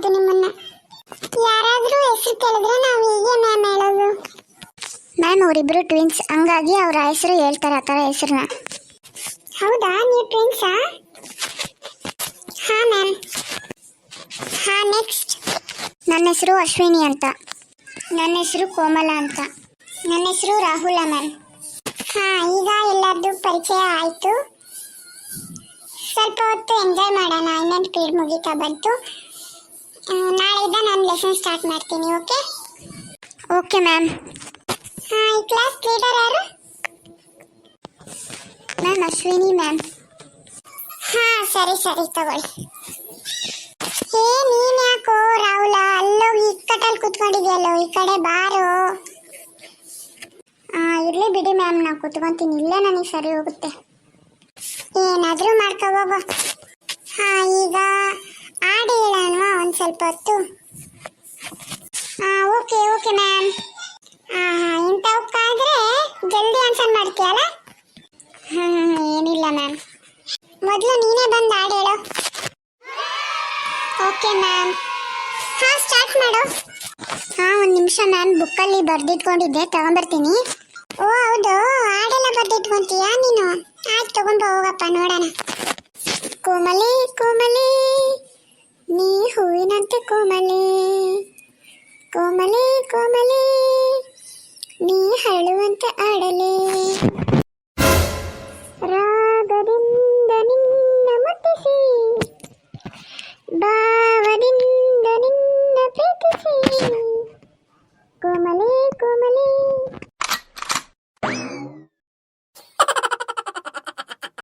ಕೇಳೋದು ನಿಮ್ಮನ್ನ. ಯಾರಾದ್ರೂ ಹೆಸರು ಕೇಳಿದ್ರೆ ನಾವು ಹೀಗೆ ಮ್ಯಾಮ್ ಹೇಳೋದು. ಮ್ಯಾಮ್ ಅವರಿಬ್ರು ಟ್ವಿನ್ಸ್, ಹಂಗಾಗಿ ಅವರ ಹೆಸರು ಹೇಳ್ತಾರೆ, ಆ ಥರ ಹೆಸರನ್ನ. ಹೌದಾ, ನೀವು ಟ್ವಿನ್ಸಾ? ಹಾ ಮ್ಯಾಮ್. ಹಾ, ನೆಕ್ಸ್ಟ್. ನನ್ನ ಹೆಸರು ಅಶ್ವಿನಿ ಅಂತ. ನನ್ನ ಹೆಸರು ಕೋಮಲ ಅಂತ. ನನ್ನ ಹೆಸರು ರಾಹುಲ ಮ್ಯಾಮ್. ಹಾ, ಈಗ ಎಲ್ಲರದ್ದು ಪರಿಚಯ ಆಯಿತು. ಸ್ವಲ್ಪ ಹೊತ್ತು ಎಂಜಾಯ್ ಮಾಡೋಣ, ಇನ್ನೊಂದು ಪೀರಿಯಡ್ ಮುಗೀತಾ ಬಂತು. ನಾಳೆಯಿಂದ ನಾನು ಲೆಸನ್ ಸ್ಟಾರ್ಟ್ ಮಾಡ್ತೀನಿ. ಓಕೆ? Okay ma'am. ಹಾಂ, ಈ ಕ್ಲಾಸ್ ಲೀಡರ್ ಯಾರು? Ma'am Ashwini ma'am. ಹಾಂ, ಸರಿ ತಗೊಳ್ಳಿ. ನೀನು ಯಾಕೋ ರಾಹುಲ ಅಲ್ಲೋಗಿ ಇಕ್ಕಟ್ಟಲ್ಲಿ ಕೂತ್ಕೊಂಡಿದ್ಯಲ್ಲೋ, ಈ ಕಡೆ ಬಾರೋ. ಇರಲಿ ಬಿಡಿ ಮ್ಯಾಮ್, ನಾನು ಕೂತ್ಕೊಂತೀನಿ, ಇಲ್ಲೇ ನನಗೆ ಸರಿ ಹೋಗುತ್ತೆ. ಏನಾದರೂ ಮಾಡ್ಕೊ ಹೋಗೋ. ಹಾಂ, ಈಗ ಹಾಡು ಹೇಳೋಣವಾ ಒಂದು ಸ್ವಲ್ಪ ಹೊತ್ತು? ಹಾಂ, ಓಕೆ ಮ್ಯಾಮ್. ಇಂಥವಕ್ಕಾದರೆ ಜಲ್ದಿ ಆನ್ಸರ್ ಮಾಡ್ತೀಯಲ್ಲ? ಏನಿಲ್ಲ ಮ್ಯಾಮ್. ಮೊದಲು ನೀನೇ ಬಂದು ಹಾಡು ಹೇಳು. Okay ma'am. ಹಾಂ, ಸ್ಟಾರ್ಟ್ ಮಾಡು. ಒಂದು ನಿಮಿಷ ಮ್ಯಾಮ್, ಬುಕ್ಕಲ್ಲಿ ಬರೆದಿಟ್ಕೊಂಡಿದ್ದೆ, ತಗೊಂಬರ್ತೀನಿ. ಓ ಹೌದು, ಹಾಡೆಲ್ಲ ಬರ್ದಿಟ್ಕೊಂತೀಯಾ ನೀನು? ಆಯ್ತು, ತಗೊಂಡು ಹೋಗಪ್ಪ, ನೋಡೋಣ. ಕೋಮಲೆ ಕೋಮಲೆ ನೀ ಹೂವಿನಂತೆ ಕೋಮಲೆ, ಕೋಮಲೆ ಕೋಮಲೆ ನೀ ಹರಳುವಂತೆ ಆಡಲೆ.